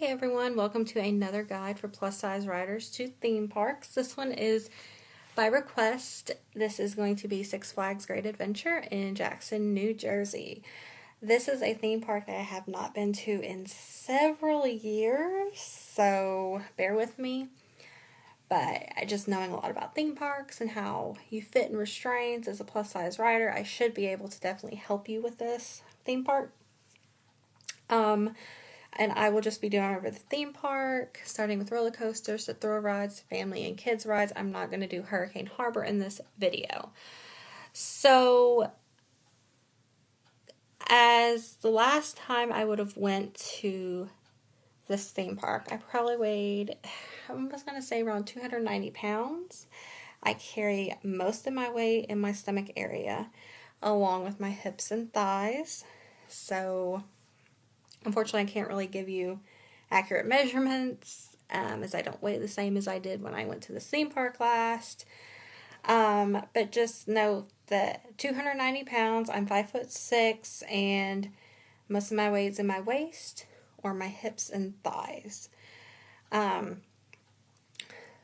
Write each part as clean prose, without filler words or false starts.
Hey everyone, welcome to another guide for plus size riders to theme parks. This one is by request. This is going to be Six Flags Great Adventure in Jackson, New Jersey. This is a theme park that I have not been to in several years, so bear with me. But just knowing a lot about theme parks and how you fit in restraints as a plus size rider, I should be able to definitely help you with this theme park. And I will just be doing over the theme park, starting with roller coasters to thrill rides, family and kids rides. I'm not going to do Hurricane Harbor in this video. So, as the last time I would have went to this theme park, I probably weighed, I was going to say around 290 pounds. I carry most of my weight in my stomach area, along with my hips and thighs. So, unfortunately, I can't really give you accurate measurements as I don't weigh the same as I did when I went to the theme park last. But just know that 290 pounds, I'm 5'6", and most of my weight's in my waist or my hips and thighs.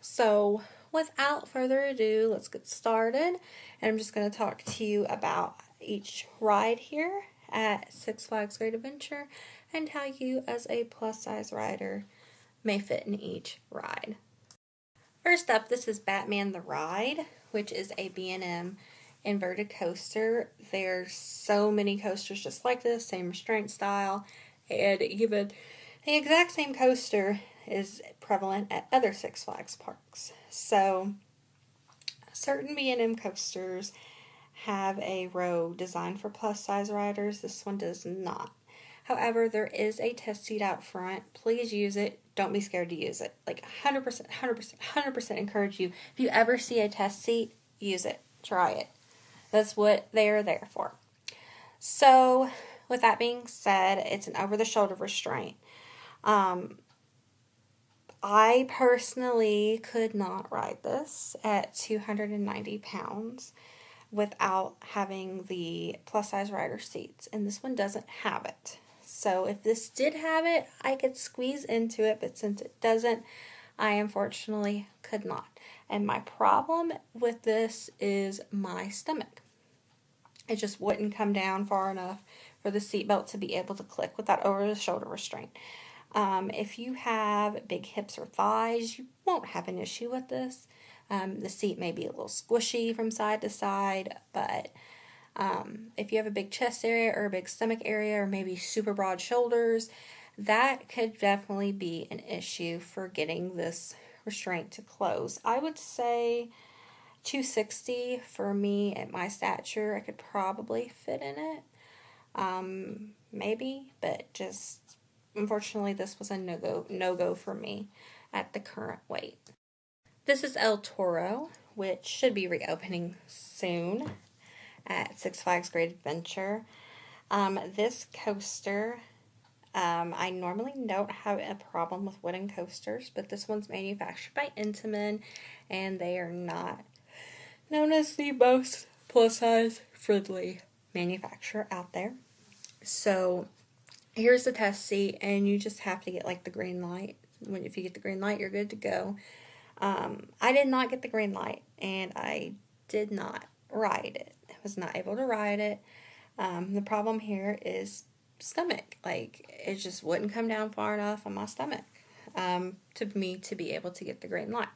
So without further ado, let's get started. And I'm just going to talk to you about each ride here at Six Flags Great Adventure and how you as a plus size rider may fit in each ride. First up, this is Batman the Ride, which is a B&M inverted coaster. There's so many coasters just like this, same restraint style, and even the exact same coaster is prevalent at other Six Flags parks. So certain B&M coasters have a row designed for plus size riders. This one does not. However, there is a test seat out front. Please use it. Don't be scared to use it. Like 100% encourage you. If you ever see a test seat, use it. Try it. That's what they are there for. So, with that being said, it's an over-the-shoulder restraint. I personally could not ride this at 290 pounds without having the plus size rider seats, and this one doesn't have it. So if this did have it, I could squeeze into it, but since it doesn't, I unfortunately could not. And my problem with this is my stomach. It just wouldn't come down far enough for the seatbelt to be able to click with that over-the-shoulder restraint. If you have big hips or thighs, you won't have an issue with this. The seat may be a little squishy from side to side, but if you have a big chest area or a big stomach area or maybe super broad shoulders, that could definitely be an issue for getting this restraint to close. I would say 260 for me at my stature. I could probably fit in it. Maybe, but just unfortunately this was a no-go for me at the current weight. This is El Toro, which should be reopening soon at Six Flags Great Adventure. This coaster, I normally don't have a problem with wooden coasters, but this one's manufactured by Intamin, and they are not known as the most plus-size friendly manufacturer out there. So here's the test seat, and you just have to get like the green light. If you get the green light, you're good to go. I did not get the green light, and I did not ride it. I was not able to ride it. The problem here is stomach. Like, it just wouldn't come down far enough on my stomach to me to be able to get the green light.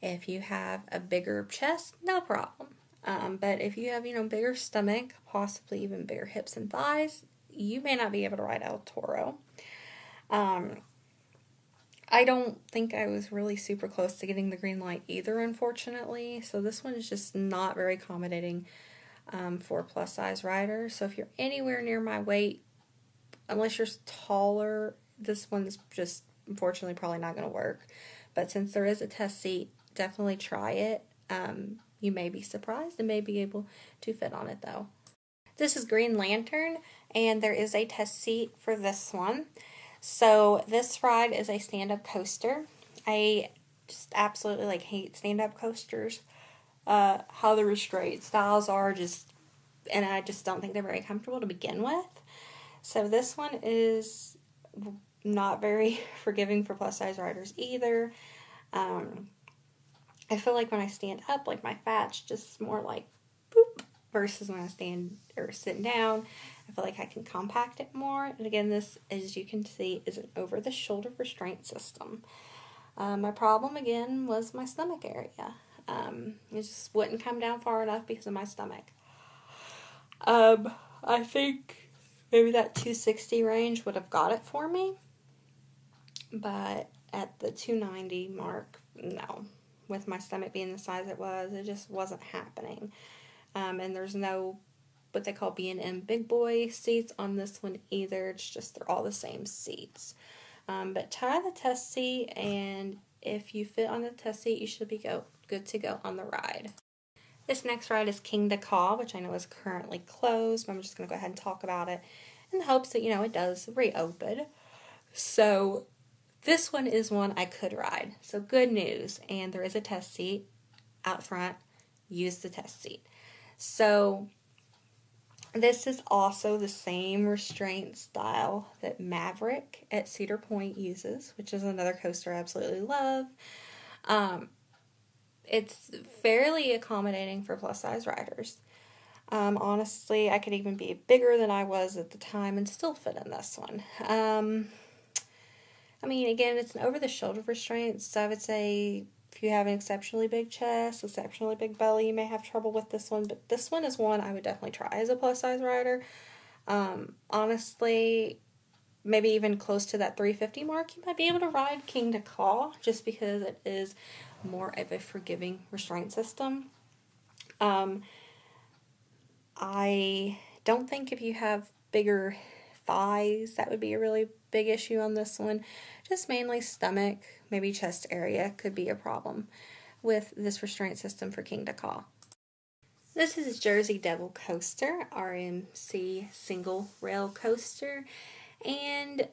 If you have a bigger chest, no problem. But if you have, bigger stomach, possibly even bigger hips and thighs, you may not be able to ride El Toro. I don't think I was really super close to getting the green light either, unfortunately. So this one is just not very accommodating for plus size riders. So if you're anywhere near my weight, unless you're taller, this one's just unfortunately probably not going to work. But since there is a test seat, definitely try it. You may be surprised and may be able to fit on it though. This is Green Lantern, and there is a test seat for this one. So this ride is a stand-up coaster. I just absolutely hate stand-up coasters. How the restraint styles are and I just don't think they're very comfortable to begin with. So this one is not very forgiving for plus size riders either. I feel like when I stand up, like my fat's just more like boop, versus when I stand or sitting down, I feel like I can compact it more. And again, this, as you can see, is an over the shoulder restraint system. My problem again was my stomach area. It just wouldn't come down far enough because of my stomach. I think maybe that 260 range would have got it for me, but at the 290 mark, no. With my stomach being the size it was, it just wasn't happening. And there's no what they call B&M big boy seats on this one either. It's just they're all the same seats. But try the test seat, and if you fit on the test seat, you should be good to go on the ride. This next ride is King Da Ka, which I know is currently closed, but I'm just going to go ahead and talk about it in the hopes that, it does reopen. So this one is one I could ride. So good news, and there is a test seat out front. Use the test seat. So this is also the same restraint style that Maverick at Cedar Point uses, which is another coaster I absolutely love. It's fairly accommodating for plus size riders. Honestly, I could even be bigger than I was at the time and still fit in this one. Again, it's an over the shoulder restraint, so I would say if you have an exceptionally big chest, exceptionally big belly, you may have trouble with this one, but this one is one I would definitely try as a plus size rider. Honestly, maybe even close to that 350 mark, you might be able to ride King Da Ka just because it is more of a forgiving restraint system. I don't think if you have bigger thighs, that would be a really big issue on this one. Just mainly stomach, maybe chest area could be a problem with this restraint system for King Da Ka. This is a Jersey Devil coaster, RMC single rail coaster, and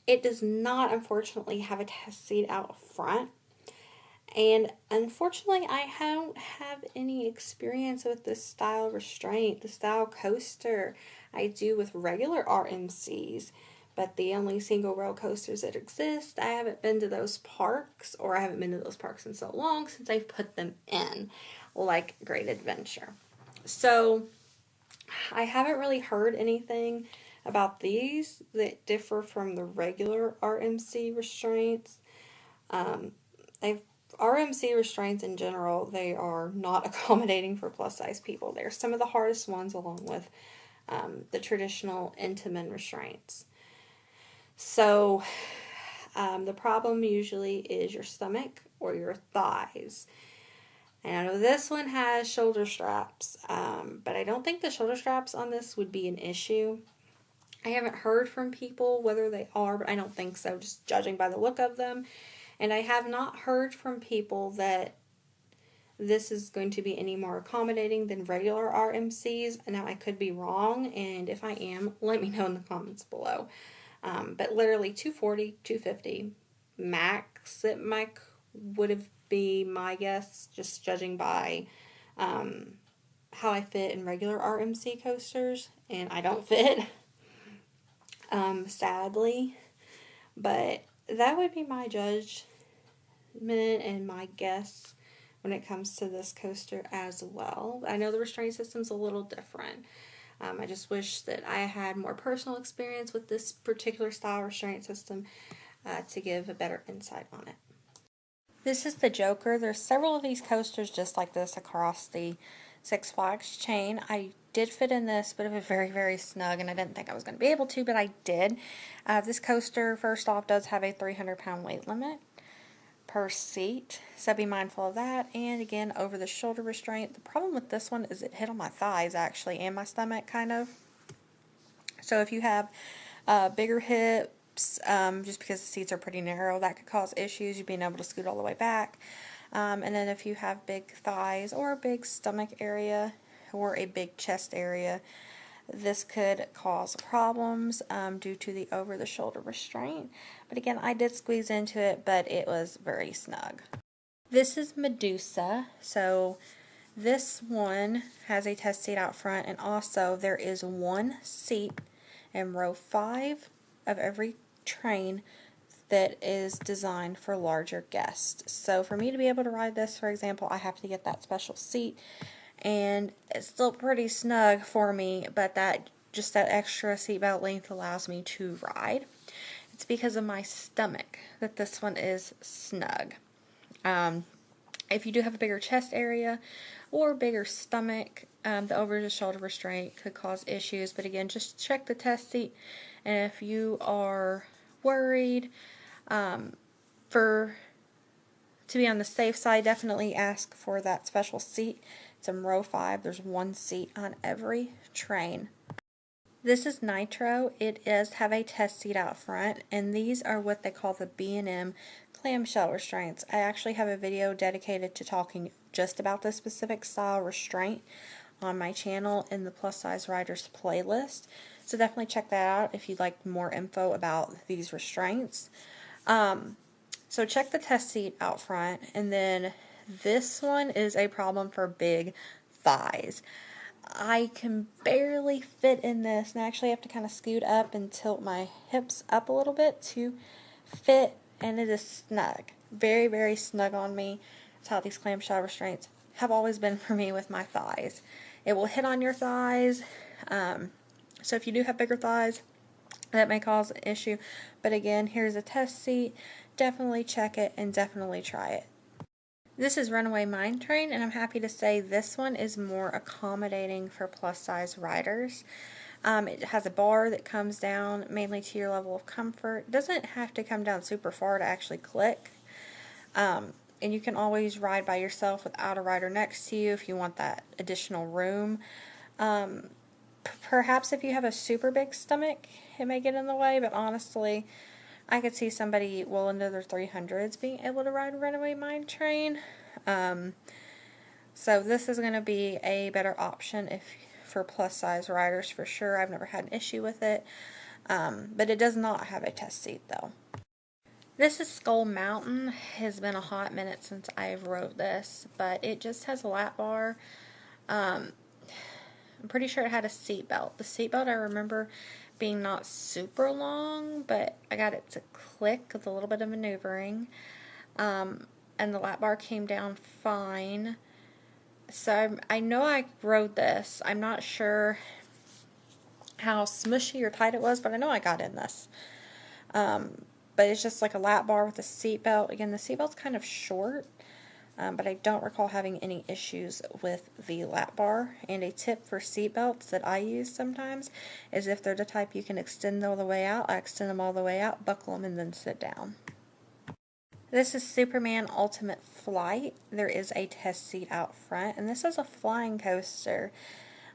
it does not, unfortunately, have a test seat out front. And unfortunately, I don't have any experience with this style restraint, the style coaster. I do with regular RMCs, but the only single rail coasters that exist, I haven't been to those parks, or I haven't been to those parks in so long since I've put them in, like Great Adventure. So I haven't really heard anything about these that differ from the regular RMC restraints. RMC restraints in general, they are not accommodating for plus size people. They're some of the hardest ones, along with the traditional Intamin restraints. So the problem usually is your stomach or your thighs. And I know this one has shoulder straps, but I don't think the shoulder straps on this would be an issue. I haven't heard from people whether they are, but I don't think so, just judging by the look of them. And I have not heard from people that this is going to be any more accommodating than regular RMCs. Now, I could be wrong, and if I am, let me know in the comments below. But literally 240, 250 max it would have been my guess, just judging by how I fit in regular RMC coasters, and I don't fit, sadly. But that would be my judgment and my guess when it comes to this coaster as well. I know the restraint system's a little different. I just wish that I had more personal experience with this particular style restraint system to give a better insight on it. This is the Joker. There's several of these coasters just like this across the Six Flags chain. I did fit in this, but it was very, very snug, and I didn't think I was going to be able to, but I did. This coaster, first off, does have a 300-pound weight limit per seat, so be mindful of that. And again, over the shoulder restraint. The problem with this one is it hit on my thighs, actually, and my stomach, kind of. So if you have bigger hips, just because the seats are pretty narrow, that could cause issues. You being able to scoot all the way back. And then if you have big thighs or a big stomach area or a big chest area, this could cause problems due to the over-the-shoulder restraint. But again, I did squeeze into it, but it was very snug. This is Medusa. So this one has a test seat out front, and also there is one seat in row 5 of every train that is designed for larger guests. So for me to be able to ride this, for example, I have to get that special seat, and it's still pretty snug for me, but that just that extra seatbelt length allows me to ride. It's because of my stomach that this one is snug. If you do have a bigger chest area or bigger stomach, the over-the-shoulder restraint could cause issues. But again, just check the test seat, and if you are worried, to be on the safe side, definitely ask for that special seat. It's in row 5. There's one seat on every train. This is Nitro. It does have a test seat out front, and these are what they call the B&M clamshell restraints. I actually have a video dedicated to talking just about this specific style restraint on my channel in the Plus Size Riders playlist. So definitely check that out if you'd like more info about these restraints. So check the test seat out front, and then this one is a problem for big thighs. I can barely fit in this, and I actually have to kind of scoot up and tilt my hips up a little bit to fit, and it is snug. Very, very snug on me. That's how these clamshell restraints have always been for me with my thighs. It will hit on your thighs, so if you do have bigger thighs, that may cause an issue. But again, here's a test seat. Definitely check it and definitely try it. This is Runaway Mine Train, and I'm happy to say this one is more accommodating for plus size riders. It has a bar that comes down mainly to your level of comfort. It doesn't have to come down super far to actually click. And you can always ride by yourself without a rider next to you if you want that additional room. Perhaps if you have a super big stomach, it may get in the way, but honestly, I could see somebody well into their 300s being able to ride a Runaway Mine Train. So this is going to be a better option for plus size riders for sure. I've never had an issue with it, but it does not have a test seat though. This is Skull Mountain. It has been a hot minute since I've rode this, but it just has a lap bar. I'm pretty sure it had a seat belt. The seat belt I remember being not super long, but I got it to click with a little bit of maneuvering. And the lap bar came down fine. So I know I rode this. I'm not sure how smushy or tight it was, but I know I got in this. But it's just like a lap bar with a seat belt. Again, the seat belt's kind of short. But I don't recall having any issues with the lap bar. And a tip for seat belts that I use sometimes is if they're the type you can extend all the way out, I extend them all the way out, buckle them, and then sit down. This is Superman Ultimate Flight. There is a test seat out front, and this is a flying coaster.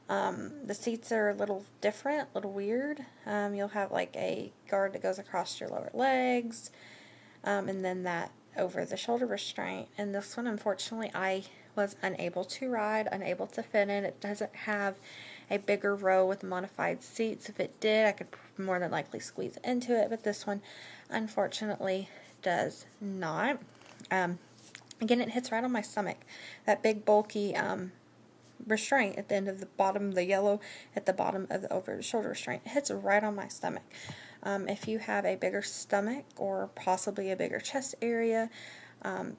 The seats are a little different, a little weird. You'll have like a guard that goes across your lower legs, and then that over the shoulder restraint. And this one, unfortunately, I was unable to ride, unable to fit in. It doesn't have a bigger row with modified seats. If it did, I could more than likely squeeze into it, but this one unfortunately does not. Again, it hits right on my stomach. That big bulky restraint at the end of the bottom, the yellow at the bottom of the over the shoulder restraint, it hits right on my stomach. If you have a bigger stomach or possibly a bigger chest area,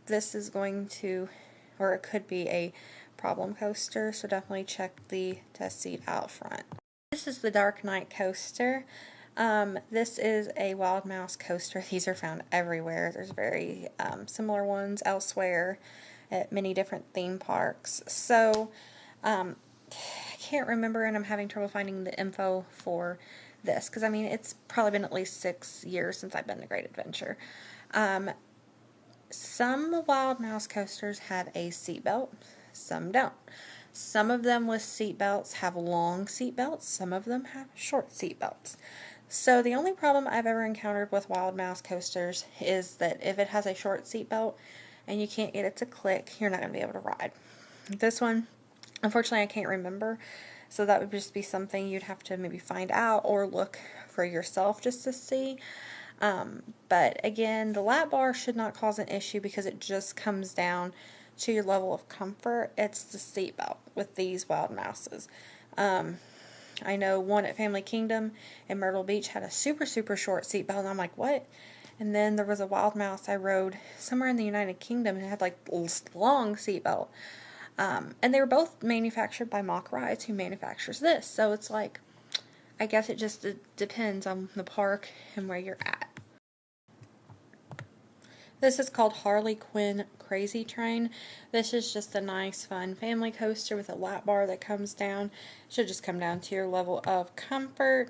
this is going to, or it could be a problem coaster, so definitely check the test seat out front. This is the Dark Knight coaster. This is a Wild Mouse coaster. These are found everywhere. There's very similar ones elsewhere at many different theme parks. So, I can't remember, and I'm having trouble finding the info for this, because I mean it's probably been at least 6 years since I've been to Great Adventure. Some Wild Mouse coasters have a seatbelt, some don't. Some of them with seatbelts have long seatbelts, some of them have short seatbelts. So the only problem I've ever encountered with Wild Mouse coasters is that if it has a short seatbelt and you can't get it to click, you're not going to be able to ride. This one, unfortunately, I can't remember. So that would just be something you'd have to maybe find out or look for yourself just to see. But again, the lap bar should not cause an issue because it just comes down to your level of comfort. It's the seatbelt with these Wild Mouses. I know one at Family Kingdom in Myrtle Beach had a super, super short seatbelt, and I'm like, what? And then there was a Wild Mouse I rode somewhere in the United Kingdom, and it had like long seatbelt. And they were both manufactured by Mock Rides, who manufactures this. So it's like, I guess it just depends on the park and where you're at. This is called Harley Quinn Crazy Train. This is just a nice, fun family coaster with a lap bar that comes down. Should just come down to your level of comfort.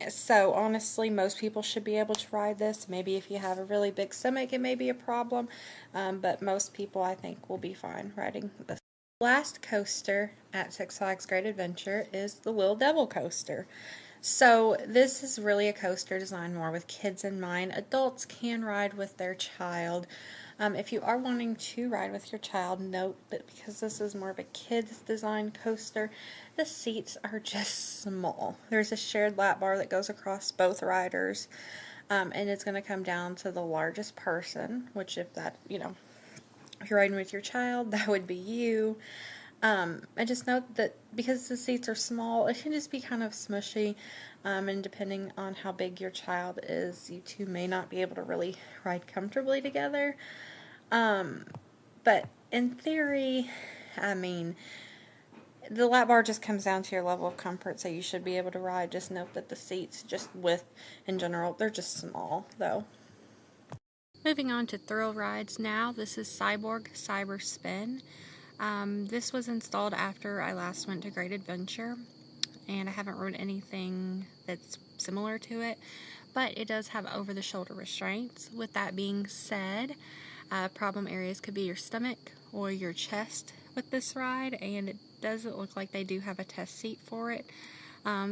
So honestly, most people should be able to ride this. Maybe if you have a really big stomach, it may be a problem. But most people, I think, will be fine riding this. Last coaster at Six Flags Great Adventure is the Little Devil Coaster. So this is really a coaster designed more with kids in mind. Adults can ride with their child. If you are wanting to ride with your child, note that because this is more of a kids design coaster, the seats are just small. There's a shared lap bar that goes across both riders, and it's going to come down to the largest person, which if you're riding with your child, that would be you. And just note that because the seats are small, it can just be kind of smushy, and depending on how big your child is, you two may not be able to really ride comfortably together. But in theory, I mean, the lap bar just comes down to your level of comfort, so you should be able to ride. Just note that the seats, in general, they're just small, though. Moving on to thrill rides now, this is Cyborg Cyber Spin. This was installed after I last went to Great Adventure, and I haven't rode anything that's similar to it, but it does have over-the-shoulder restraints. With that being said, problem areas could be your stomach or your chest with this ride, and it doesn't look like they do have a test seat for it.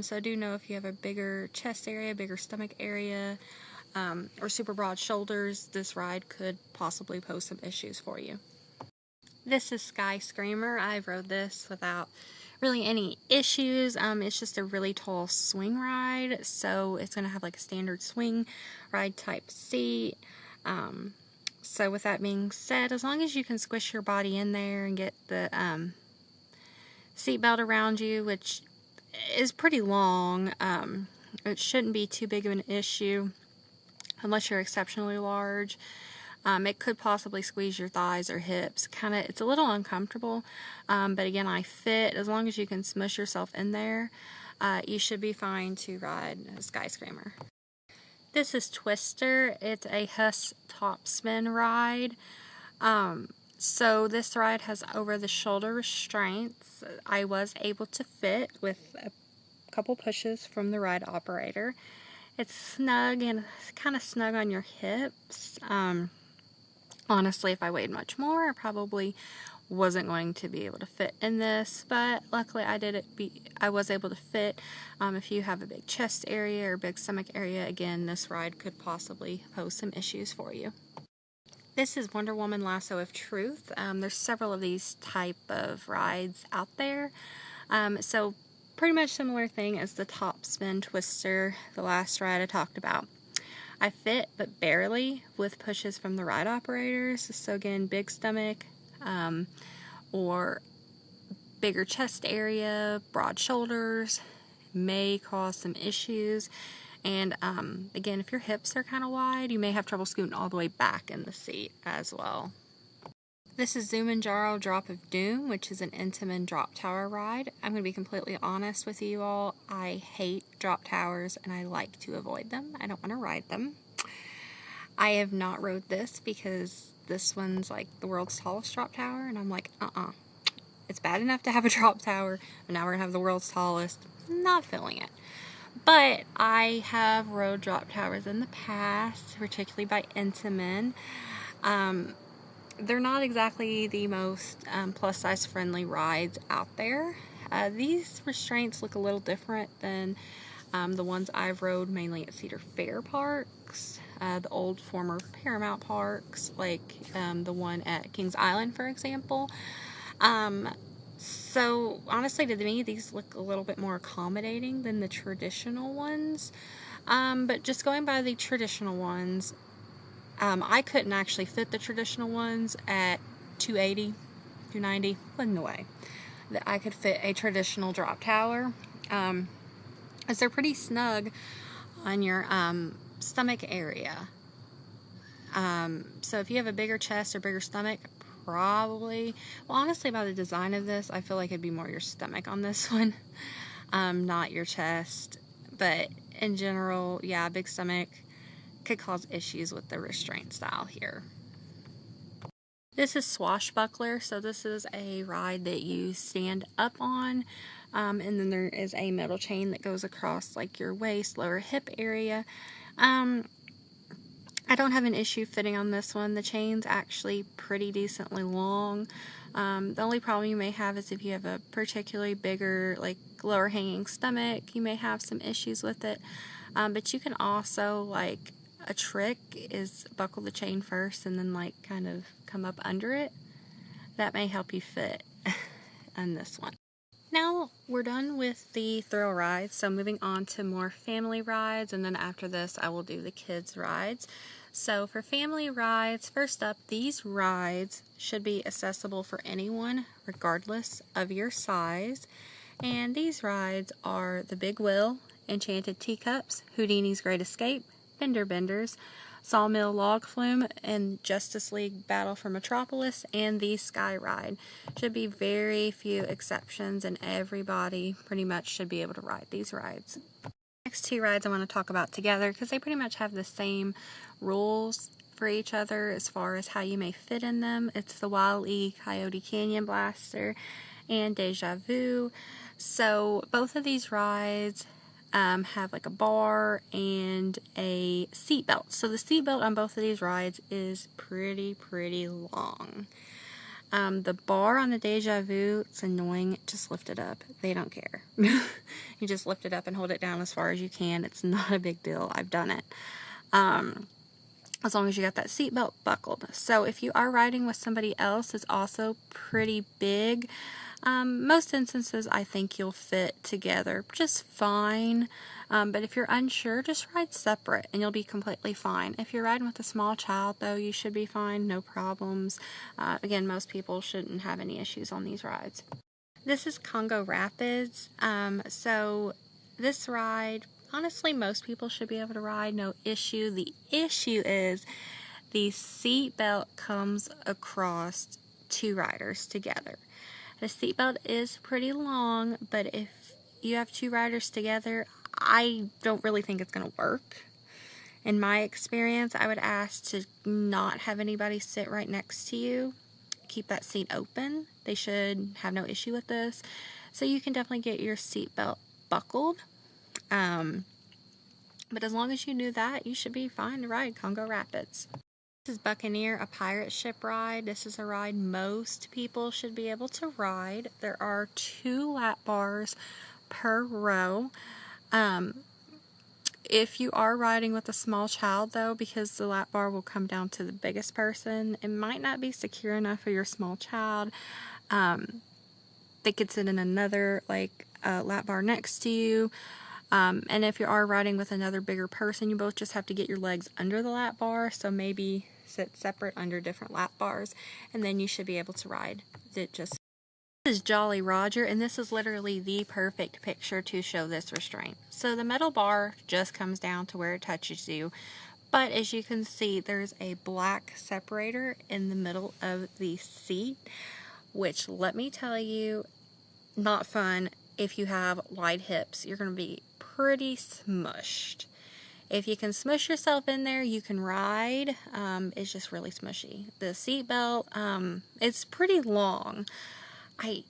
So do know if you have a bigger chest area, bigger stomach area, or super broad shoulders, this ride could possibly pose some issues for you. This is Sky Screamer. I've rode this without really any issues. It's just a really tall swing ride, so it's going to have like a standard swing ride type seat. So with that being said, as long as you can squish your body in there and get the seat belt around you, which is pretty long, it shouldn't be too big of an issue unless you're exceptionally large. It could possibly squeeze your thighs or hips. It's a little uncomfortable, but again, I fit. As long as you can smush yourself in there, you should be fine to ride a Sky Screamer. This is Twister. It's a Huss top spin ride. So this ride has over-the-shoulder restraints. I was able to fit with a couple pushes from the ride operator. It's snug and kind of snug on your hips. Honestly, if I weighed much more, I probably wasn't going to be able to fit in this, but luckily I was able to fit. If you have a big chest area or big stomach area, again, this ride could possibly pose some issues for you. This is Wonder Woman Lasso of Truth. There's several of these type of rides out there. So pretty much similar thing as the top spin Twister, the last ride I talked about. I fit, but barely, with pushes from the ride operators. So again, big stomach, or bigger chest area, broad shoulders, may cause some issues. And again, if your hips are kind of wide, you may have trouble scooting all the way back in the seat as well. This is Zumanjaro Drop of Doom, which is an Intamin drop tower ride. I'm going to be completely honest with you all. I hate drop towers and I like to avoid them. I don't want to ride them. I have not rode this because this one's like the world's tallest drop tower, and I'm like, it's bad enough to have a drop tower, but now we're going to have the world's tallest. Not feeling it. But I have rode drop towers in the past, particularly by Intamin. They're not exactly the most plus size friendly rides out there. These restraints look a little different than the ones I've rode mainly at Cedar Fair parks, the old former Paramount parks, like the one at Kings Island, for example. So honestly, to me, these look a little bit more accommodating than the traditional ones. But just going by the traditional ones, I couldn't actually fit the traditional ones at 280, 290, wasn't the way. that I could fit a traditional drop tower, as they're pretty snug on your stomach area. So if you have a bigger chest or bigger stomach, probably, well, honestly, by the design of this, I feel like it'd be more your stomach on this one, not your chest. But in general, yeah, big stomach could cause issues with the restraint style here. This is Swashbuckler, so this is a ride that you stand up on, and then there is a metal chain that goes across like your waist, lower hip area. I don't have an issue fitting on this one. The chain's actually pretty decently long. The only problem you may have is if you have a particularly bigger, like lower hanging stomach, you may have some issues with it. But you can also, like, a trick is buckle the chain first and then like kind of come up under it. That may help you fit on this one. Now we're done with the thrill rides, so moving on to more family rides, and then after this I will do the kids rides. So for family rides, first up, these rides should be accessible for anyone regardless of your size, and these rides are the Big Wheel, Enchanted Teacups, Houdini's Great Escape, Fender Benders, Sawmill Log Flume, and Justice League Battle for Metropolis, and the Sky Ride. Should be very few exceptions, and everybody pretty much should be able to ride these rides. Next two rides I want to talk about together because they pretty much have the same rules for each other as far as how you may fit in them. It's the Wile E. Coyote Canyon Blaster and Deja Vu. So both of these rides have like a bar and a seat belt. So the seat belt on both of these rides is pretty long. The bar on the Deja Vu, it's annoying. Just lift it up. They don't care. You just lift it up and hold it down as far as you can. It's not a big deal. I've done it. As long as you got that seat belt buckled. So if you are riding with somebody else, it's also pretty big. Most instances, I think you'll fit together just fine, but if you're unsure, just ride separate and you'll be completely fine. If you're riding with a small child, though, you should be fine, no problems. Again, most people shouldn't have any issues on these rides. This is Congo Rapids, so this ride, honestly, most people should be able to ride, no issue. The issue is the seat belt comes across two riders together. The seatbelt is pretty long, but if you have two riders together, I don't really think it's going to work. In my experience, I would ask to not have anybody sit right next to you. Keep that seat open. They should have no issue with this. So you can definitely get your seatbelt buckled. But as long as you do that, you should be fine to ride Congo Rapids. This is Buccaneer, a pirate ship ride. This is a ride most people should be able to ride. There are 2 lap bars per row. If you are riding with a small child, though, because the lap bar will come down to the biggest person, it might not be secure enough for your small child. They could sit in another lap bar next to you. And if you are riding with another bigger person, you both just have to get your legs under the lap bar, so maybe sit separate under different lap bars, and then you should be able to ride. This is Jolly Roger, and this is literally the perfect picture to show this restraint. So the metal bar just comes down to where it touches you, but as you can see, there's a black separator in the middle of the seat, which, let me tell you, not fun. If you have wide hips, you're going to be pretty smushed. If you can smush yourself in there, you can ride. It's just really smushy. The seat belt, it's pretty long. I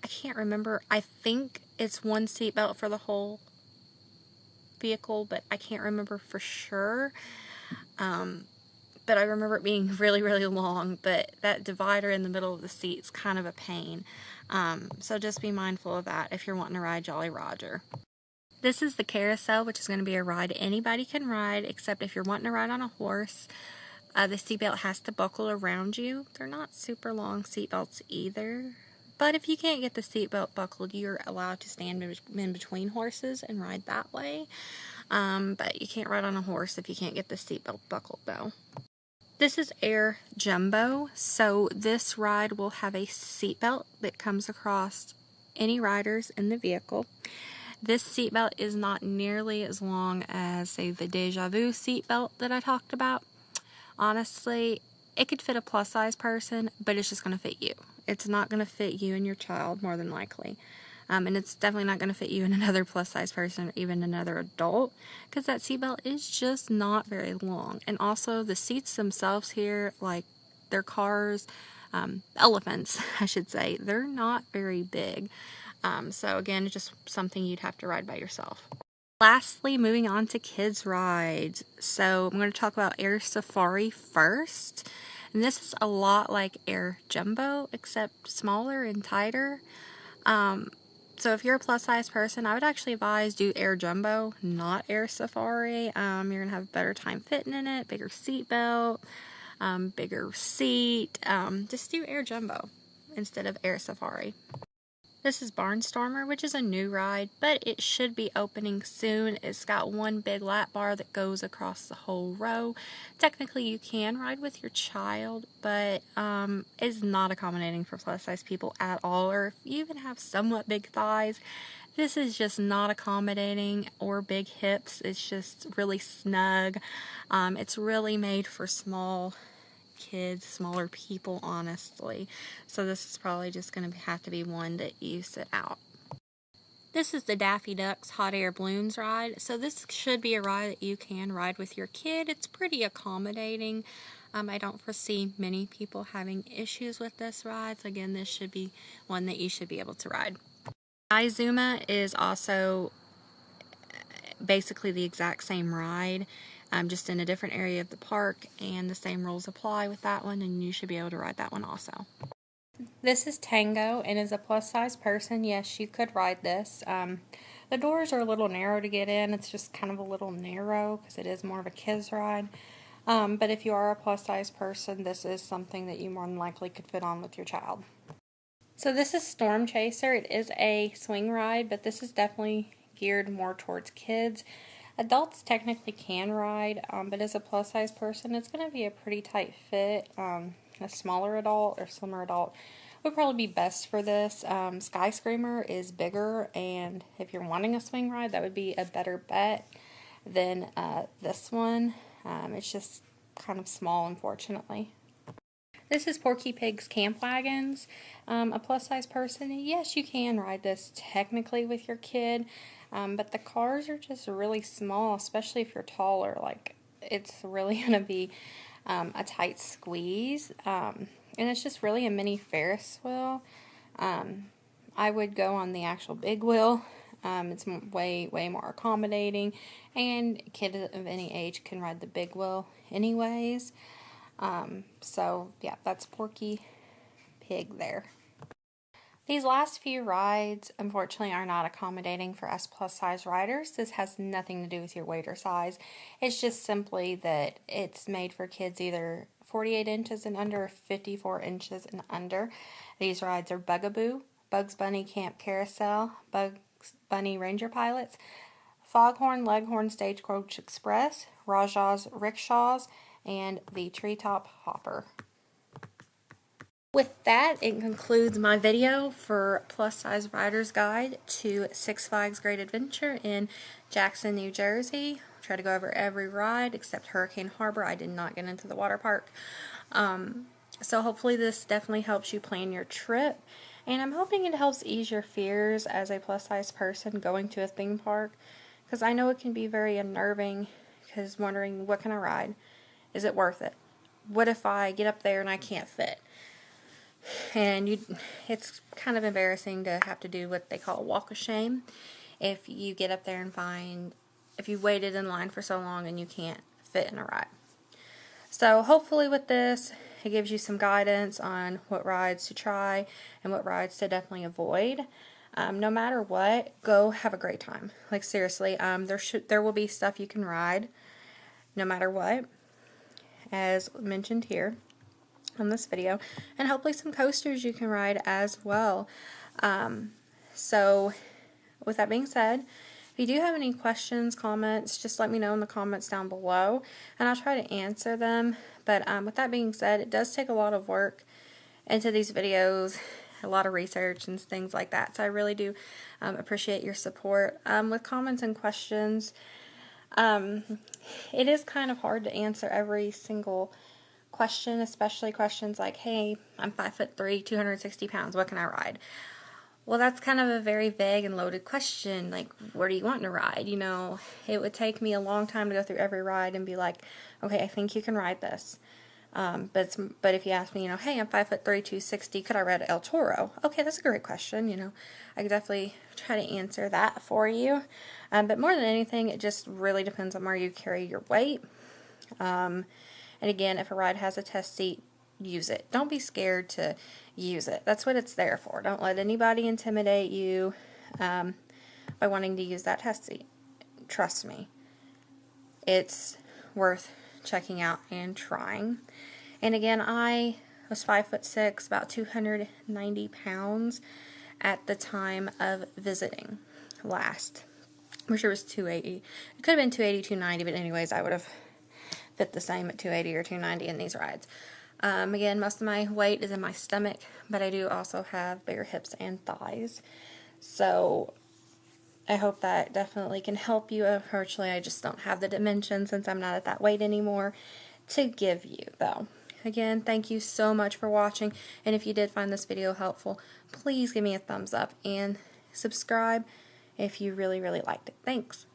can't remember. I think it's one seat belt for the whole vehicle, but I can't remember for sure. But I remember it being really long, but that divider in the middle of the seat is kind of a pain. So just be mindful of that if you're wanting to ride Jolly Roger. This is the Carousel, which is going to be a ride anybody can ride, except if you're wanting to ride on a horse. The seatbelt has to buckle around you. They're not super long seatbelts either. But if you can't get the seatbelt buckled, you're allowed to stand in between horses and ride that way. But you can't ride on a horse if you can't get the seatbelt buckled, though. This is Air Jumbo, so this ride will have a seatbelt that comes across any riders in the vehicle. This seatbelt is not nearly as long as, say, the Deja Vu seatbelt that I talked about. Honestly, it could fit a plus size person, but it's just going to fit you. It's not going to fit you and your child, more than likely. And it's definitely not going to fit you and another plus size person or even another adult, because that seatbelt is just not very long. And also the seats themselves here, like their cars, elephants, I should say, they're not very big. So again, it's just something you'd have to ride by yourself. Lastly, moving on to kids rides. So I'm going to talk about Air Safari first. And this is a lot like Air Jumbo, except smaller and tighter. So if you're a plus size person, I would actually advise do Air Jumbo, not Air Safari. You're going to have better time fitting in it, bigger seat belt, bigger seat. Just do Air Jumbo instead of Air Safari. This is Barnstormer, which is a new ride, but it should be opening soon. It's got one big lap bar that goes across the whole row. Technically, you can ride with your child, but it's not accommodating for plus size people at all, or if you even have somewhat big thighs. This is just not accommodating, or big hips. It's just really snug. It's really made for small kids, smaller people, honestly. So this is probably just going to have to be one that you sit out. This is the Daffy Duck's Hot Air Balloons ride. So this should be a ride that you can ride with your kid. It's pretty accommodating. I don't foresee many people having issues with this ride. So again, this should be one that you should be able to ride. Izuma is also basically the exact same ride, just in a different area of the park, and the same rules apply with that one, and you should be able to ride that one also. This is Tango, and as a plus size person, yes, you could ride this. The doors are a little narrow to get in. It's just kind of a little narrow because it is more of a kids ride. But if you are a plus size person, this is something that you more than likely could fit on with your child. So this is Storm Chaser. It is a swing ride, but this is definitely geared more towards kids. Adults technically can ride, but as a plus size person, it's going to be a pretty tight fit. A smaller adult or slimmer adult would probably be best for this. Sky Screamer is bigger, and if you're wanting a swing ride, that would be a better bet than this one. It's just kind of small, unfortunately. This is Porky Pig's Camp Wagons. A plus size person, yes, you can ride this technically with your kid, but the cars are just really small, especially if you're taller. Like, it's really going to be a tight squeeze, and it's just really a mini Ferris wheel. I would go on the actual big wheel. It's way more accommodating, and kids of any age can ride the big wheel anyways. So yeah, that's Porky Pig there. These last few rides, unfortunately, are not accommodating for us plus size riders. This has nothing to do with your weight or size. It's just simply that it's made for kids either 48 inches and under, or 54 inches and under. These rides are Bugaboo, Bugs Bunny Camp Carousel, Bugs Bunny Ranger Pilots, Foghorn Leghorn Stagecoach Express, Rajah's Rickshaws, and the Treetop Hopper. With that, it concludes my video for Plus Size Rider's Guide to Six Flags Great Adventure in Jackson, New Jersey. I'll try to go over every ride except Hurricane Harbor. I did not get into the water park. So hopefully this definitely helps you plan your trip. And I'm hoping it helps ease your fears as a plus size person going to a theme park. Because I know it can be very unnerving, because wondering, what can I ride? Is it worth it? What if I get up there and I can't fit? And it's kind of embarrassing to have to do what they call a walk of shame if you get up there and find, if you waited in line for so long and you can't fit in a ride. So hopefully with this, it gives you some guidance on what rides to try and what rides to definitely avoid. No matter what, go have a great time. Like, seriously, there will be stuff you can ride no matter what, as mentioned here on this video, and hopefully some coasters you can ride as well. So with that being said, if you do have any questions, comments, just let me know in the comments down below, and I'll try to answer them. But with that being said, it does take a lot of work into these videos. a lot of research and things like that. So I really do appreciate your support. With comments and questions, it is kind of hard to answer every single question, especially questions like, hey, I'm 5'3", 260 pounds, what can I ride? Well, that's kind of a very vague and loaded question. Like, what are you wanting to ride? You know, it would take me a long time to go through every ride and be like, okay, I think you can ride this. But if you ask me, you know, hey, I'm 5'3", 260, could I ride El Toro? Okay, that's a great question. You know, I could definitely try to answer that for you. But more than anything, it just really depends on where you carry your weight. And again, if a ride has a test seat, use it. Don't be scared to use it. That's what it's there for. Don't let anybody intimidate you by wanting to use that test seat. Trust me, it's worth checking out and trying. And again, I was 5'6", about 290 pounds at the time of visiting last. I'm sure it was 280. It could have been 280, 290, but anyways, I would have fit the same at 280 or 290 in these rides. Again, most of my weight is in my stomach, but I do also have bigger hips and thighs. So I hope that definitely can help you. Unfortunately, I just don't have the dimensions since I'm not at that weight anymore to give you, though. Again, thank you so much for watching, and if you did find this video helpful, please give me a thumbs up and subscribe if you really, really liked it. Thanks.